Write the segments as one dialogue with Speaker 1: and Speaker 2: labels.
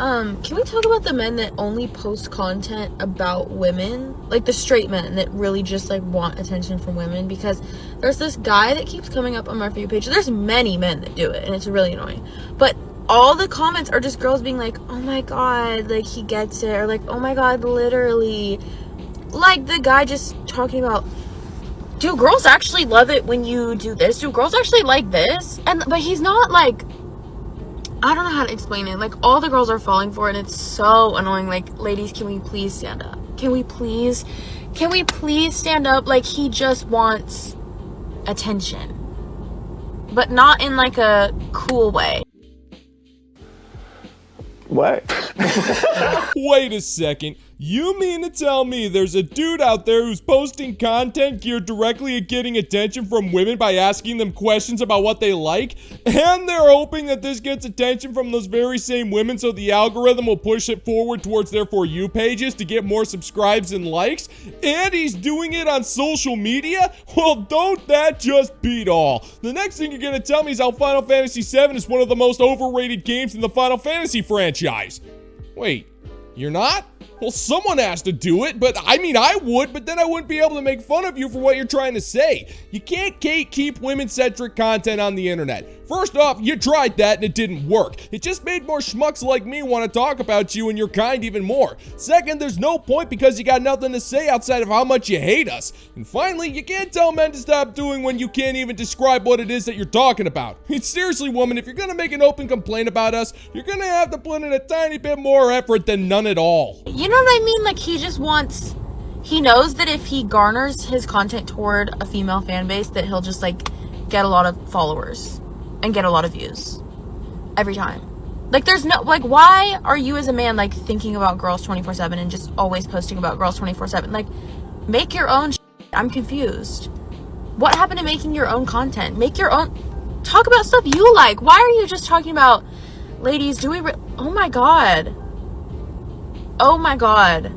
Speaker 1: Can we talk about the men that only post content about women? Like the straight men that really just like want attention from women? Because there's this guy that keeps coming up on my For You page. There's many men that do it, and it's really annoying. But all the comments are just girls being like, oh my god, like he gets it, or like, oh my god, literally. Like the guy just talking about, do girls actually love it when you do this? Do girls actually like this? But he's not like, I don't know how to explain it. Like all the girls are falling for it, and it's so annoying. Like, ladies, can we please stand up? Can we please stand up? Like, he just wants attention, but not in like a cool way.
Speaker 2: What?
Speaker 3: Wait a second. You mean to tell me there's a dude out there who's posting content geared directly at getting attention from women by asking them questions about what they like? And they're hoping that this gets attention from those very same women so the algorithm will push it forward towards their For You pages to get more subscribes and likes? And he's doing it on social media? Well, don't that just beat all? The next thing you're gonna tell me is how Final Fantasy VII is one of the most overrated games in the Final Fantasy franchise. Wait, you're not? Well, someone has to do it, but I mean, I would, but then I wouldn't be able to make fun of you for what you're trying to say. You can't keep women-centric content on the internet. First off, you tried that and it didn't work. It just made more schmucks like me want to talk about you and your kind even more. Second, there's no point because you got nothing to say outside of how much you hate us. And finally, you can't tell men to stop doing when you can't even describe what it is that you're talking about. I mean, seriously, woman, if you're gonna make an open complaint about us, you're gonna have to put in a tiny bit more effort than none at all.
Speaker 1: You know what I mean? Like, he knows that if he garners his content toward a female fan base, that he'll just like get a lot of followers and get a lot of views every time. Like, there's no, like, why are you as a man like thinking about girls 24/7 and just always posting about girls 24/7? Like, make your own shit. I'm confused. What happened to making your own content? Make your own, talk about stuff you like. Why are you just talking about, ladies, do we oh my god. Oh my god.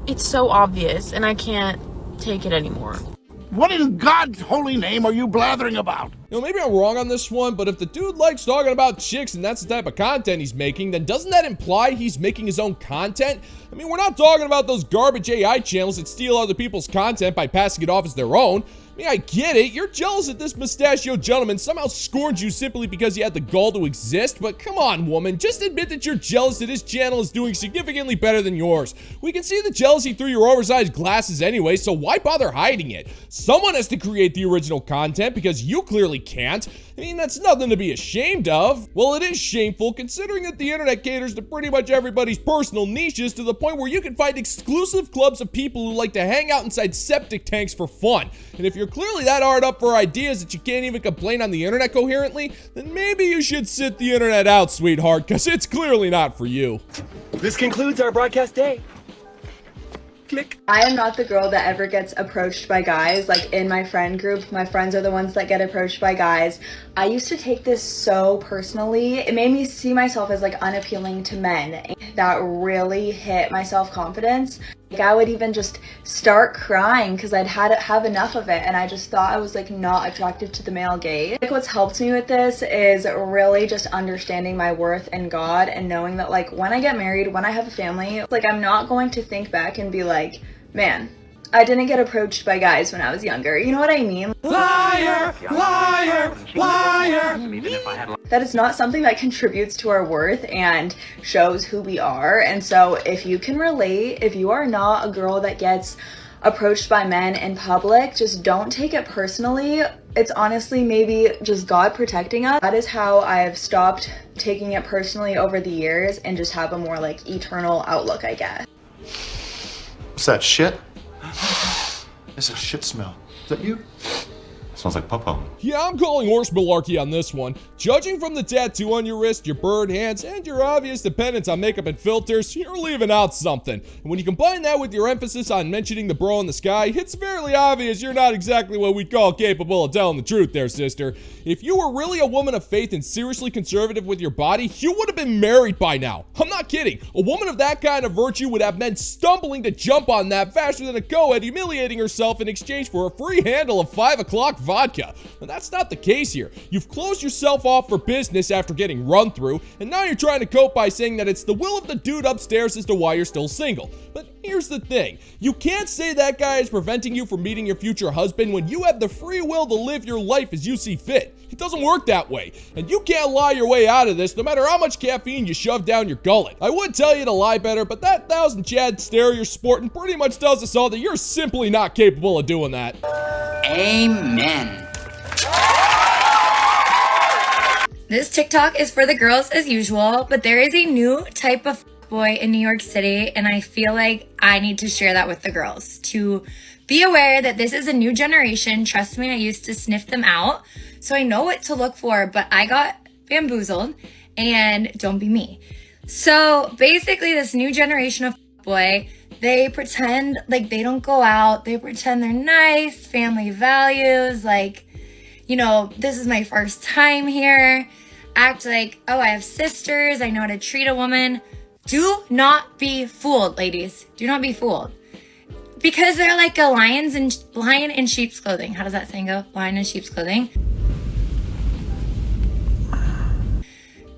Speaker 1: It's so obvious, and I can't take it anymore.
Speaker 4: What in God's holy name are you blathering about?
Speaker 3: You know, maybe I'm wrong on this one, but if the dude likes talking about chicks and that's the type of content he's making, then doesn't that imply he's making his own content? I mean, we're not talking about those garbage AI channels that steal other people's content by passing it off as their own. I mean, I get it. You're jealous that this mustachioed gentleman somehow scorned you simply because he had the gall to exist, but come on, woman. Just admit that you're jealous that his channel is doing significantly better than yours. We can see the jealousy through your oversized glasses anyway, so why bother hiding it? Someone has to create the original content because you clearly can't. I mean, that's nothing to be ashamed of. Well, it is shameful considering that the internet caters to pretty much everybody's personal niches to the point where you can find exclusive clubs of people who like to hang out inside septic tanks for fun. And if you're clearly that hard up for ideas that you can't even complain on the internet coherently, then maybe you should sit the internet out, sweetheart, because it's clearly not for you.
Speaker 2: This concludes our broadcast day. Click.
Speaker 5: I am not the girl that ever gets approached by guys. Like, in my friend group, my friends are the ones that get approached by guys. I used to take this so personally. It made me see myself as like unappealing to men. That really hit my self-confidence. Like, I would even just start crying because I'd have enough of it, and I just thought I was like not attractive to the male gaze. Like, what's helped me with this is really just understanding my worth in God and knowing that like when I get married, when I have a family, like I'm not going to think back and be like, man, I didn't get approached by guys when I was younger. You know what I mean?
Speaker 4: Liar! Liar! Liar!
Speaker 5: That is not something that contributes to our worth and shows who we are. And so if you can relate, if you are not a girl that gets approached by men in public, just don't take it personally. It's honestly maybe just God protecting us. That is how I've stopped taking it personally over the years and just have a more like eternal outlook, I guess.
Speaker 6: What's that, shit? It's a shit smell. Is that you? Smells like pop-up.
Speaker 3: Yeah, I'm calling horse malarkey on this one. Judging from the tattoo on your wrist, your bird hands, and your obvious dependence on makeup and filters, you're leaving out something. And when you combine that with your emphasis on mentioning the bro in the sky, it's fairly obvious you're not exactly what we'd call capable of telling the truth there, sister. If you were really a woman of faith and seriously conservative with your body, you would have been married by now. I'm not kidding. A woman of that kind of virtue would have men stumbling to jump on that faster than a co-ed humiliating herself in exchange for a free handle of 5 o'clock vodka. But that's not the case here. You've closed yourself off for business after getting run through, and now you're trying to cope by saying that it's the will of the dude upstairs as to why you're still single. But here's the thing. You can't say that guy is preventing you from meeting your future husband when you have the free will to live your life as you see fit. It doesn't work that way, and you can't lie your way out of this no matter how much caffeine you shove down your gullet. I would tell you to lie better, but that 1000 CHADS stare you're sporting pretty much tells us all that you're simply not capable of doing that.
Speaker 7: Amen.
Speaker 8: This TikTok is for the girls as usual, but there is a new type of boy in New York City, and I feel like I need to share that with the girls to be aware that this is a new generation. Trust me, I used to sniff them out, so I know what to look for, but I got bamboozled, and don't be me. So basically, this new generation of boy, they pretend like they don't go out, they pretend they're nice, family values, like, you know, this is my first time here, act like, oh, I have sisters, I know how to treat a woman. Do not be fooled, ladies. Do not be fooled. Because they're like a lion in sheep's clothing. How does that saying go? Lion in sheep's clothing.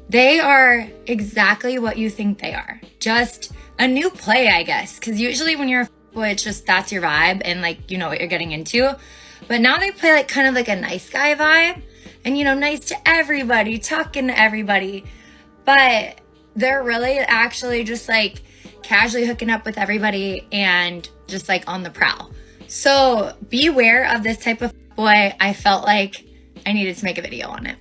Speaker 8: They are exactly what you think they are. Just a new play, I guess. Because usually when you're a boy, it's just that's your vibe and like you know what you're getting into. But now they play like kind of like a nice guy vibe. And you know, nice to everybody, talking to everybody. But they're really actually just like casually hooking up with everybody and just like on the prowl. So beware of this type of boy. I felt like I needed to make a video on it.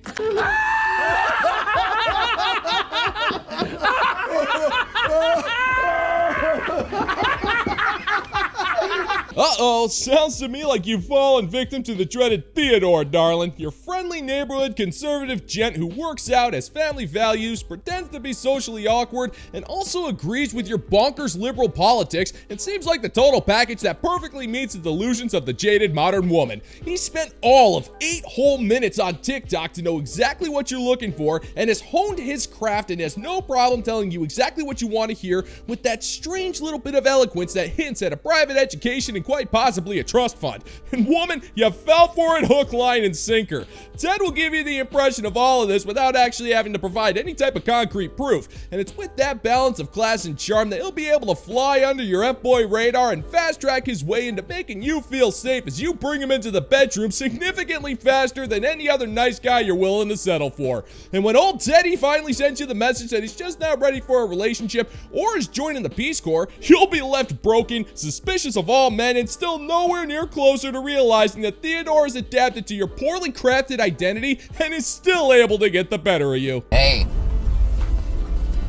Speaker 3: Uh-oh, sounds to me like you've fallen victim to the dreaded Theodore, darling. Your friendly neighborhood conservative gent who works out, has family values, pretends to be socially awkward, and also agrees with your bonkers liberal politics, and seems like the total package that perfectly meets the delusions of the jaded modern woman. He spent all of 8 whole minutes on TikTok to know exactly what you're looking for, and has honed his craft and has no problem telling you exactly what you want to hear with that strange little bit of eloquence that hints at a private education and quite possibly a trust fund. And woman, you fell for it hook, line, and sinker. Ted will give you the impression of all of this without actually having to provide any type of concrete proof, and it's with that balance of class and charm that he'll be able to fly under your F-boy radar and fast-track his way into making you feel safe as you bring him into the bedroom significantly faster than any other nice guy you're willing to settle for. And when old Teddy finally sends you the message that he's just not ready for a relationship or is joining the Peace Corps, you'll be left broken, suspicious of all men, and still nowhere near closer to realizing that Theodore is adapted to your poorly crafted identity and is still able to get the better of you.
Speaker 7: Hey,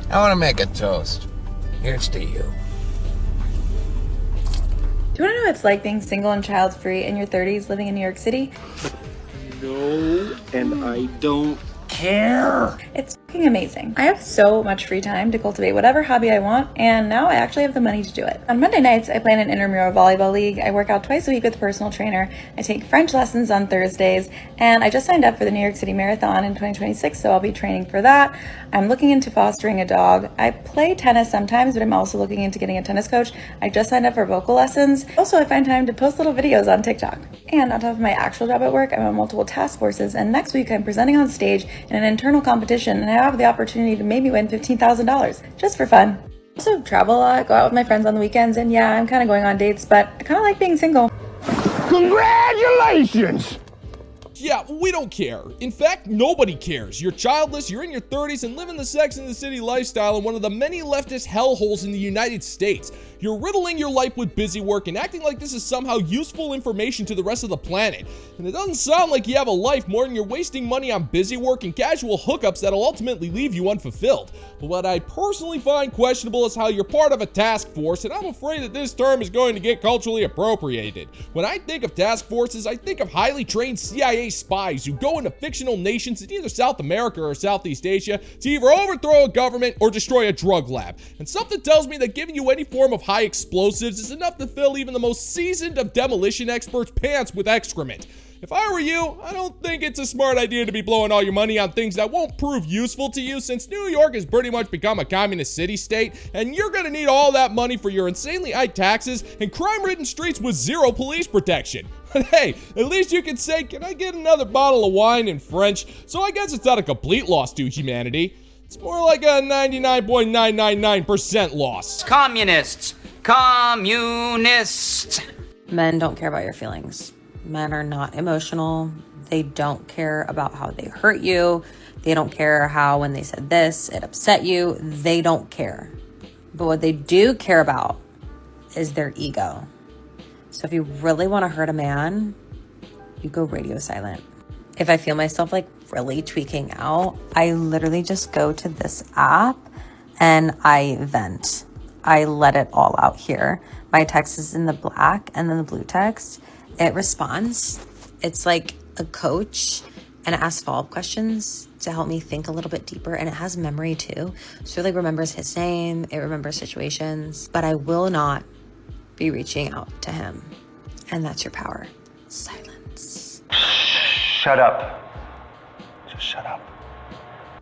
Speaker 7: I want to make a toast. Here's to you.
Speaker 5: Do you want to know what it's like being single and child-free in your 30s living in New York City?
Speaker 2: No, and I don't care.
Speaker 5: It's fucking amazing. I have so much free time to cultivate whatever hobby I want, and now I actually have the money to do it. On Monday nights, I play in an intramural volleyball league. I work out twice a week with a personal trainer. I take French lessons on Thursdays, and I just signed up for the New York City Marathon in 2026, so I'll be training for that. I'm looking into fostering a dog. I play tennis sometimes, but I'm also looking into getting a tennis coach. I just signed up for vocal lessons. Also, I find time to post little videos on TikTok. And on top of my actual job at work, I'm on multiple task forces, and next week I'm presenting on stage in an internal competition, and I have the opportunity to maybe win $15,000 just for fun. Also travel a lot, go out with my friends on the weekends, and yeah, I'm kind of going on dates, but I kind of like being single.
Speaker 4: Congratulations!
Speaker 3: Yeah, we don't care. In fact, nobody cares. You're childless, you're in your 30s, and living the Sex and the City lifestyle in one of the many leftist hellholes in the United States. You're riddling your life with busy work and acting like this is somehow useful information to the rest of the planet. And it doesn't sound like you have a life more than you're wasting money on busy work and casual hookups that'll ultimately leave you unfulfilled. But what I personally find questionable is how you're part of a task force, and I'm afraid that this term is going to get culturally appropriated. When I think of task forces, I think of highly trained CIA spies who go into fictional nations in either South America or Southeast Asia to either overthrow a government or destroy a drug lab. And something tells me that giving you any form of high explosives is enough to fill even the most seasoned of demolition experts' pants with excrement. If I were you, I don't think it's a smart idea to be blowing all your money on things that won't prove useful to you, since New York has pretty much become a communist city-state, and you're gonna need all that money for your insanely high taxes and crime-ridden streets with zero police protection. But hey, at least you can say, "Can I get another bottle of wine?" in French, so I guess it's not a complete loss to humanity. It's more like a 99.999% loss.
Speaker 9: Communists! Communists!
Speaker 10: Men don't care about your feelings. Men are not emotional. They don't care about how they hurt you. They don't care how when they said this, it upset you. They don't care. But what they do care about is their ego. So if you really want to hurt a man, you go radio silent. If I feel myself like really tweaking out, I literally just go to this app and I vent. I let it all out here. My text is in the black and then the blue text. It responds. It's like a coach and it asks follow-up questions to help me think a little bit deeper. And it has memory too. So it like remembers his name, it remembers situations, but I will not be reaching out to him. And that's your power. Silence.
Speaker 2: Shut up. Just shut up.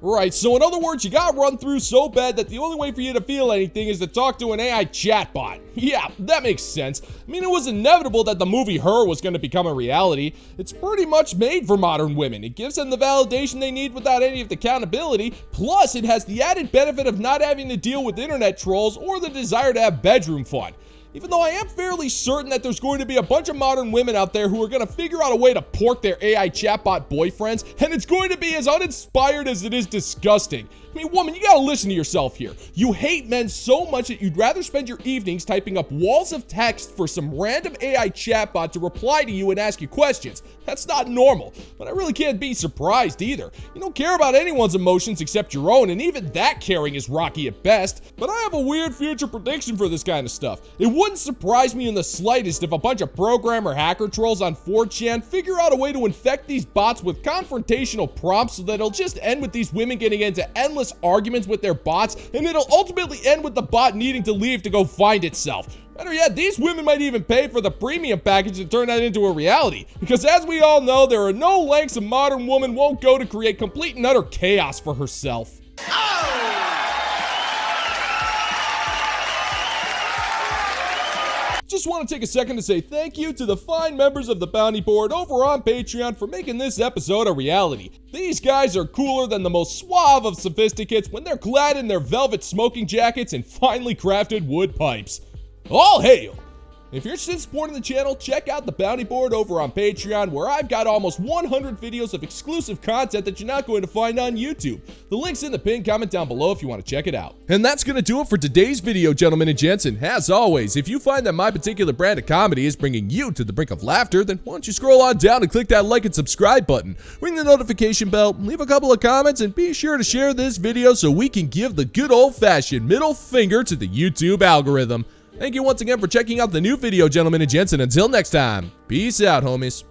Speaker 3: Right, so in other words, you got run through so bad that the only way for you to feel anything is to talk to an AI chatbot. Yeah, that makes sense. I mean, it was inevitable that the movie Her was going to become a reality. It's pretty much made for modern women. It gives them the validation they need without any of the accountability, plus it has the added benefit of not having to deal with internet trolls or the desire to have bedroom fun. Even though I am fairly certain that there's going to be a bunch of modern women out there who are going to figure out a way to pork their AI chatbot boyfriends, and it's going to be as uninspired as it is disgusting. I mean, woman, you gotta listen to yourself here. You hate men so much that you'd rather spend your evenings typing up walls of text for some random AI chatbot to reply to you and ask you questions. That's not normal, but I really can't be surprised either. You don't care about anyone's emotions except your own, and even that caring is rocky at best. But I have a weird future prediction for this kind of stuff. It wouldn't surprise me in the slightest if a bunch of programmer hacker trolls on 4chan figure out a way to infect these bots with confrontational prompts so that it'll just end with these women getting into endless arguments with their bots, and it'll ultimately end with the bot needing to leave to go find itself. Better yet, these women might even pay for the premium package to turn that into a reality, because as we all know, there are no lengths a modern woman won't go to create complete and utter chaos for herself. Just want to take a second to say thank you to the fine members of the Bounty Board over on Patreon for making this episode a reality. These guys are cooler than the most suave of sophisticates when they're clad in their velvet smoking jackets and finely crafted wood pipes. All hail! If you're interested in supporting the channel, check out the Bounty Board over on Patreon, where I've got almost 100 videos of exclusive content that you're not going to find on YouTube. The link's in the pinned comment down below if you want to check it out. And that's going to do it for today's video, gentlemen and gents. And as always, if you find that my particular brand of comedy is bringing you to the brink of laughter, then why don't you scroll on down and click that like and subscribe button, ring the notification bell, leave a couple of comments, and be sure to share this video so we can give the good old-fashioned middle finger to the YouTube algorithm. Thank you once again for checking out the new video, gentlemen and gents, and until next time, peace out, homies.